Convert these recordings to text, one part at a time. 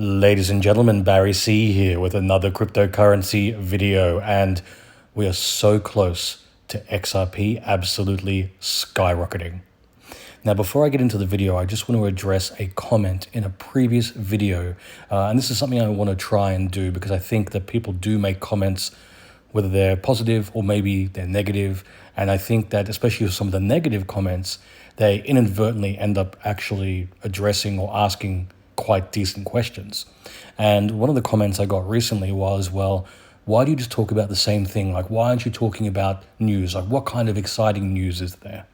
Ladies and gentlemen, Barry C here with another cryptocurrency video, and we are so close to XRP absolutely skyrocketing. Now, before I get into the video, I just want to address a comment in a previous video, and this is something I want to try and do because I think that people do make comments, whether they're positive or maybe they're negative, and I think that especially with some of the negative comments, they inadvertently end up actually addressing or asking quite decent questions. And one of the comments I got recently was, well, why do you just talk about the same thing? Like, why aren't you talking about news? Like, what kind of exciting news is there?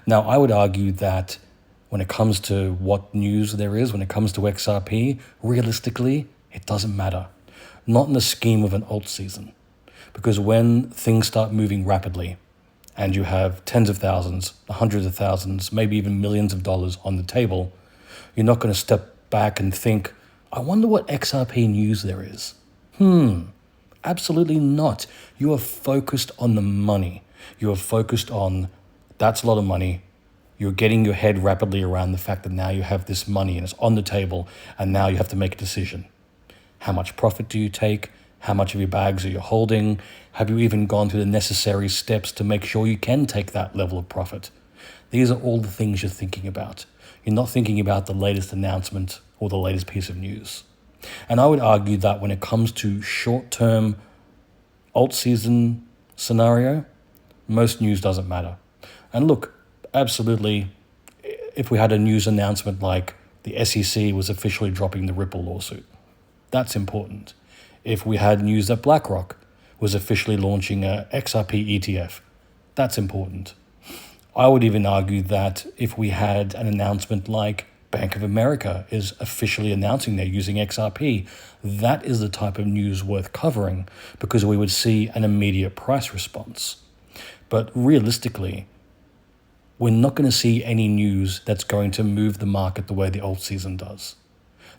Now, I would argue that when it comes to what news there is, when it comes to XRP, realistically, it doesn't matter. Not in the scheme of an alt season. Because when things start moving rapidly, and you have tens of thousands, hundreds of thousands, maybe even millions of dollars on the table, you're not going to step back and think, I wonder what XRP news there is. Absolutely not. You are focused on the money. You are focused on, that's a lot of money. You're getting your head rapidly around the fact that now you have this money and it's on the table, and now you have to make a decision. How much profit do you take? How much of your bags are you holding? Have you even gone through the necessary steps to make sure you can take that level of profit? These are all the things you're thinking about. You're not thinking about the latest announcement or the latest piece of news. And I would argue that when it comes to short-term alt season scenario, most news doesn't matter. And look, absolutely, if we had a news announcement like the SEC was officially dropping the Ripple lawsuit, that's important. If we had news that BlackRock was officially launching a XRP ETF, that's important. I would even argue that if we had an announcement like Bank of America is officially announcing they're using XRP, that is the type of news worth covering because we would see an immediate price response. But realistically, we're not going to see any news that's going to move the market the way the alt season does.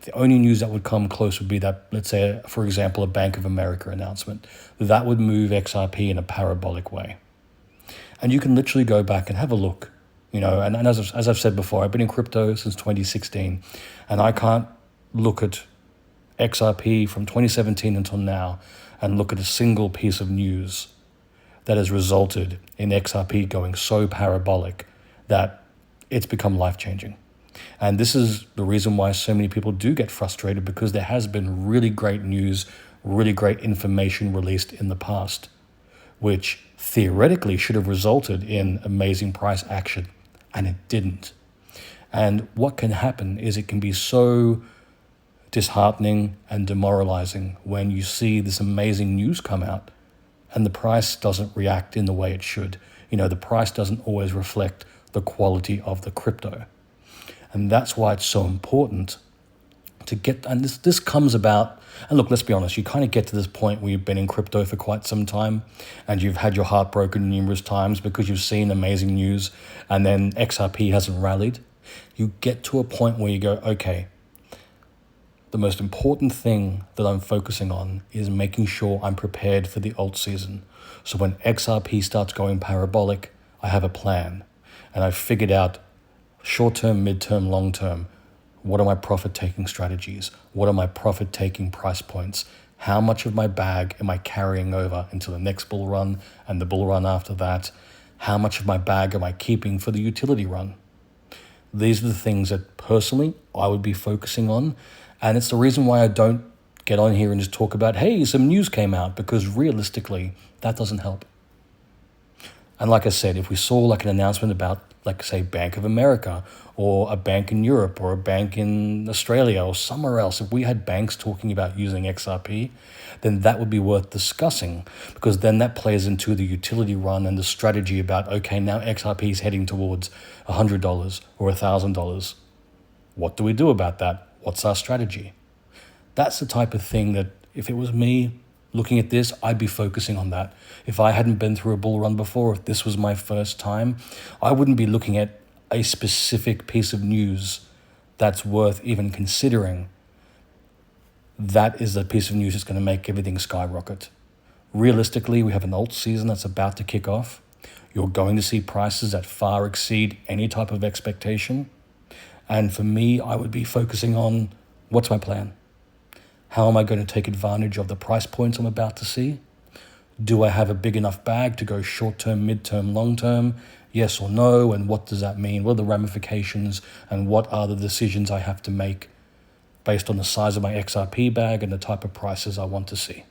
The only news that would come close would be that, let's say, for example, a Bank of America announcement. That would move XRP in a parabolic way. And you can literally go back and have a look, and as I've said before, I've been in crypto since 2016, and I can't look at XRP from 2017 until now and look at a single piece of news that has resulted in XRP going so parabolic that it's become life-changing. And this is the reason why so many people do get frustrated, because there has been really great news, really great information released in the past, which theoretically should have resulted in amazing price action, and it didn't. And what can happen is it can be so disheartening and demoralizing when you see this amazing news come out and the price doesn't react in the way it should. The price doesn't always reflect the quality of the crypto. And that's why it's so important to get, and this comes about, and look, let's be honest, you kind of get to this point where you've been in crypto for quite some time and you've had your heart broken numerous times because you've seen amazing news and then XRP hasn't rallied. You get to a point where you go, okay, the most important thing that I'm focusing on is making sure I'm prepared for the alt season. So when XRP starts going parabolic, I have a plan and I've figured out short-term, mid-term, long-term, what are my profit-taking strategies? What are my profit-taking price points? How much of my bag am I carrying over into the next bull run and the bull run after that? How much of my bag am I keeping for the utility run? These are the things that personally I would be focusing on. And it's the reason why I don't get on here and just talk about, hey, some news came out, because realistically, that doesn't help. And like I said, if we saw like an announcement about, like, say, Bank of America or a bank in Europe or a bank in Australia or somewhere else, if we had banks talking about using XRP, then that would be worth discussing, because then that plays into the utility run and the strategy about, okay, now XRP is heading towards $100 or $1,000. What do we do about that? What's our strategy? That's the type of thing that if it was me looking at this, I'd be focusing on that. If I hadn't been through a bull run before, if this was my first time, I wouldn't be looking at a specific piece of news that's worth even considering. That is the piece of news that's going to make everything skyrocket. Realistically, we have an alt season that's about to kick off. You're going to see prices that far exceed any type of expectation. And for me, I would be focusing on, what's my plan? How am I going to take advantage of the price points I'm about to see? Do I have a big enough bag to go short term, mid term, long term? Yes or no? And what does that mean? What are the ramifications and what are the decisions I have to make based on the size of my XRP bag and the type of prices I want to see?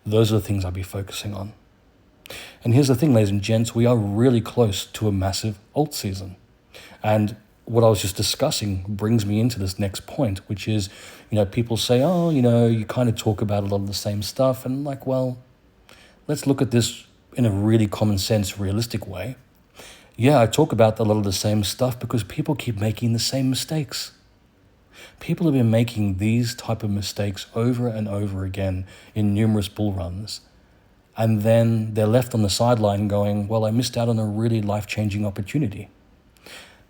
Those are the things I'll be focusing on. And here's the thing, ladies and gents, we are really close to a massive alt season. And what I was just discussing brings me into this next point, which is, people say, oh, you kind of talk about a lot of the same stuff. And like, well, let's look at this in a really common sense, realistic way. Yeah, I talk about a lot of the same stuff because people keep making the same mistakes. People have been making these type of mistakes over and over again in numerous bull runs. And then they're left on the sideline going, well, I missed out on a really life-changing opportunity.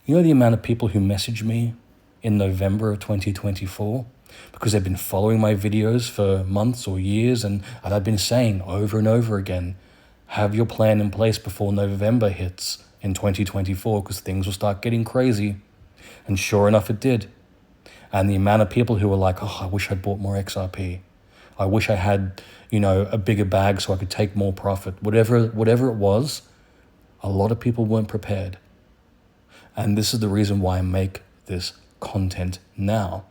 You know the amount of people who messaged me in November of 2024 because they've been following my videos for months or years, and I've been saying over and over again, have your plan in place before November hits in 2024 because things will start getting crazy. And sure enough, it did. And the amount of people who were like, oh, I wish I'd bought more XRP. I wish I had, a bigger bag so I could take more profit. Whatever it was, a lot of people weren't prepared. And this is the reason why I make this content now.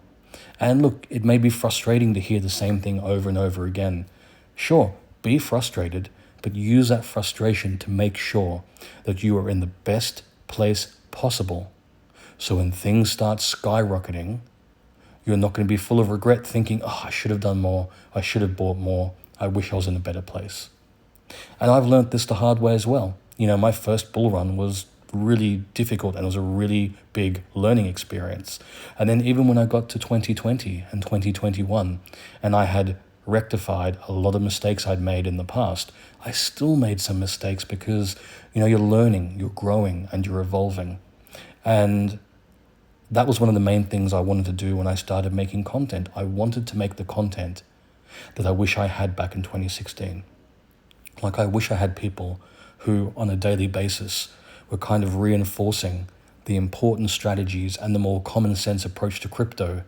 And look, it may be frustrating to hear the same thing over and over again. Sure, be frustrated, but use that frustration to make sure that you are in the best place possible. So when things start skyrocketing, you're not going to be full of regret thinking, oh, I should have done more. I should have bought more. I wish I was in a better place. And I've learned this the hard way as well. My first bull run was really difficult and it was a really big learning experience. And then even when I got to 2020 and 2021 and I had rectified a lot of mistakes I'd made in the past, I still made some mistakes because, you're learning, you're growing and you're evolving. And that was one of the main things I wanted to do when I started making content. I wanted to make the content that I wish I had back in 2016. Like I wish I had people who on a daily basis were kind of reinforcing the important strategies and the more common sense approach to crypto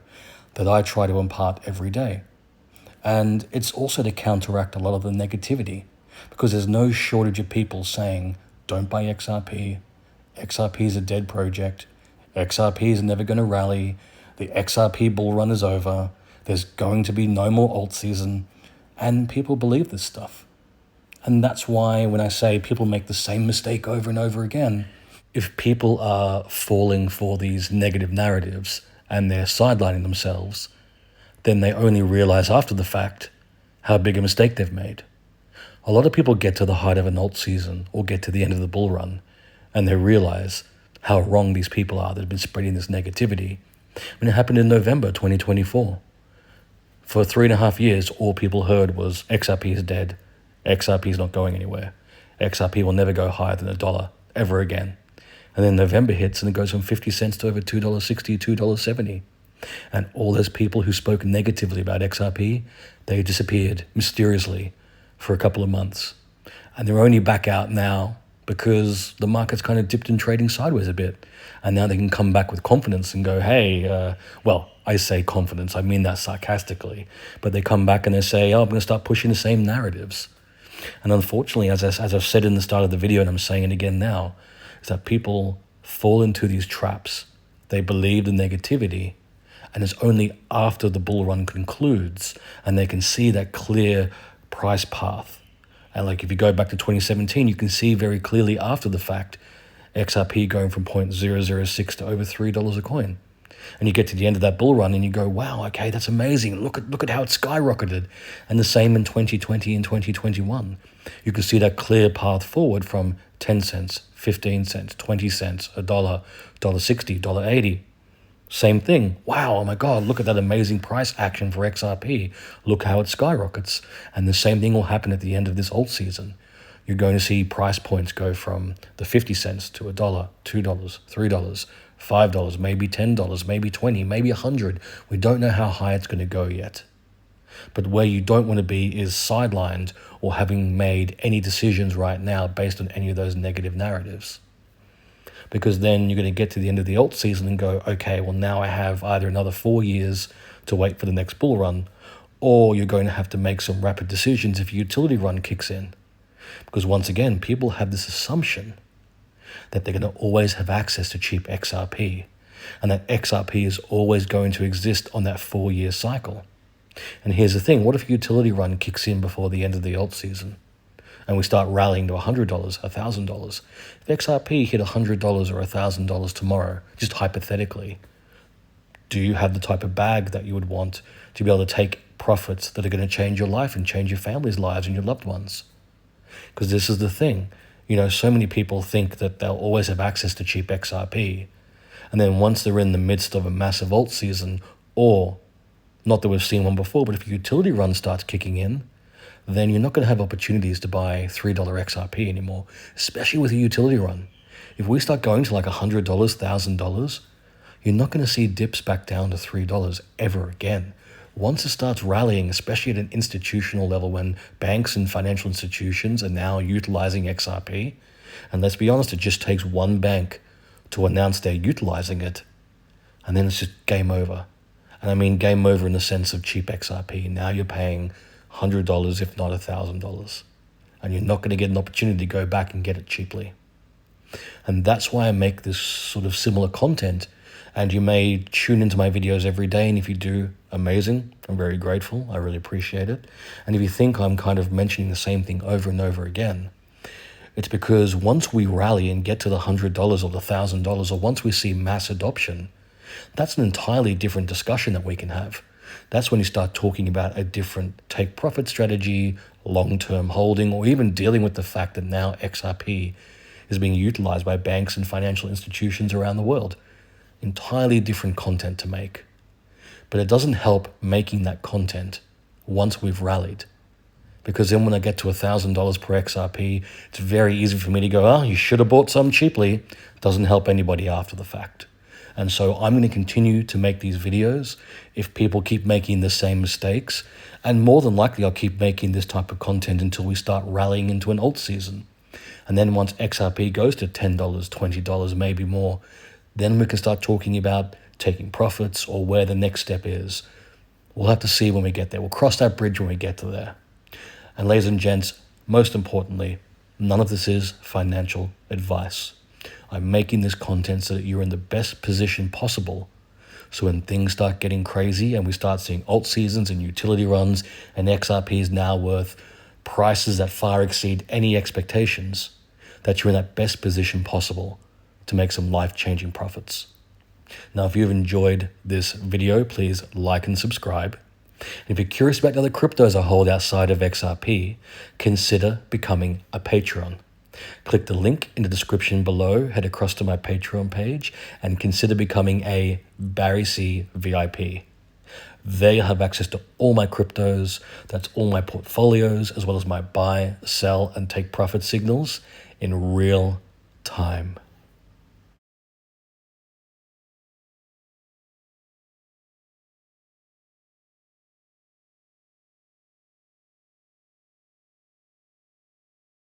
that I try to impart every day. And it's also to counteract a lot of the negativity because there's no shortage of people saying, don't buy XRP. XRP is a dead project. XRP is never going to rally. The XRP bull run is over. There's going to be no more alt season. And people believe this stuff. And that's why when I say people make the same mistake over and over again, if people are falling for these negative narratives and they're sidelining themselves, then they only realize after the fact how big a mistake they've made. A lot of people get to the height of an alt season or get to the end of the bull run and they realize how wrong these people are that have been spreading this negativity. When it happened in November 2024, for 3.5 years, all people heard was XRP is dead. XRP is not going anywhere. XRP will never go higher than $1 ever again. And then November hits and it goes from 50 cents to over $2.60, $2.70. And all those people who spoke negatively about XRP, they disappeared mysteriously for a couple of months. And they're only back out now because the market's kind of dipped in trading sideways a bit. And now they can come back with confidence and go, hey, I say confidence, I mean that sarcastically. But they come back and they say, I'm going to start pushing the same narratives. And unfortunately, as I've said in the start of the video, and I'm saying it again now, is that people fall into these traps. They believe the negativity, and it's only after the bull run concludes and they can see that clear price path. And like if you go back to 2017, you can see very clearly after the fact, XRP going from 0.006 to over $3 a coin. And you get to the end of that bull run and you go, wow, okay, that's amazing. Look at how it skyrocketed. And the same in 2020 and 2021. You can see that clear path forward from 10 cents, 15 cents, 20 cents, $1, $1.60, $1.80. Same thing. Wow, oh my God, look at that amazing price action for XRP. Look how it skyrockets. And the same thing will happen at the end of this alt season. You're going to see price points go from the 50 cents to $1, $2, $3, $5, maybe $10, maybe $20, maybe $100. We don't know how high it's going to go yet. But where you don't want to be is sidelined or having made any decisions right now based on any of those negative narratives. Because then you're going to get to the end of the alt season and go, okay, well now I have either another 4 years to wait for the next bull run, or you're going to have to make some rapid decisions if a utility run kicks in. Because once again, people have this assumption that they're going to always have access to cheap XRP, and that XRP is always going to exist on that 4-year cycle. And here's the thing, what if a utility run kicks in before the end of the alt season, and we start rallying to $100, $1,000? If XRP hit $100 or $1,000 tomorrow, just hypothetically, do you have the type of bag that you would want to be able to take profits that are going to change your life and change your family's lives and your loved ones? Because this is the thing, so many people think that they'll always have access to cheap XRP, and then once they're in the midst of a massive alt season, or not that we've seen one before, but if a utility run starts kicking in, then you're not going to have opportunities to buy $3 XRP anymore, especially with a utility run. If we start going to like $100, $1,000, you're not going to see dips back down to $3 ever again. Once it starts rallying, especially at an institutional level, when banks and financial institutions are now utilizing XRP, and let's be honest, it just takes one bank to announce they're utilizing it, and then it's just game over. And I mean game over in the sense of cheap XRP. Now you're paying $100, if not $1,000, and you're not going to get an opportunity to go back and get it cheaply. And that's why I make this sort of similar content. And you may tune into my videos every day, and if you do, amazing. I'm very grateful. I really appreciate it. And if you think I'm kind of mentioning the same thing over and over again, it's because once we rally and get to the $100 or the $1,000, or once we see mass adoption, that's an entirely different discussion that we can have. That's when you start talking about a different take profit strategy, long-term holding, or even dealing with the fact that now XRP is being utilized by banks and financial institutions around the world. Entirely different content to make. But it doesn't help making that content once we've rallied. Because then when I get to $1,000 per XRP, it's very easy for me to go, you should have bought some cheaply. It doesn't help anybody after the fact. And so I'm going to continue to make these videos if people keep making the same mistakes. And more than likely, I'll keep making this type of content until we start rallying into an alt season. And then once XRP goes to $10, $20, maybe more, then we can start talking about taking profits or where the next step is. We'll have to see when we get there. We'll cross that bridge when we get to there. And ladies and gents, most importantly, none of this is financial advice. I'm making this content so that you're in the best position possible. So when things start getting crazy and we start seeing alt seasons and utility runs, and XRP is now worth prices that far exceed any expectations, that you're in that best position possible to make some life-changing profits. Now, if you've enjoyed this video, please like and subscribe. And if you're curious about the other cryptos I hold outside of XRP, consider becoming a Patreon. Click the link in the description below, head across to my Patreon page, and consider becoming a Barry C VIP. There you'll have access to all my cryptos, that's all my portfolios, as well as my buy, sell, and take profit signals in real time.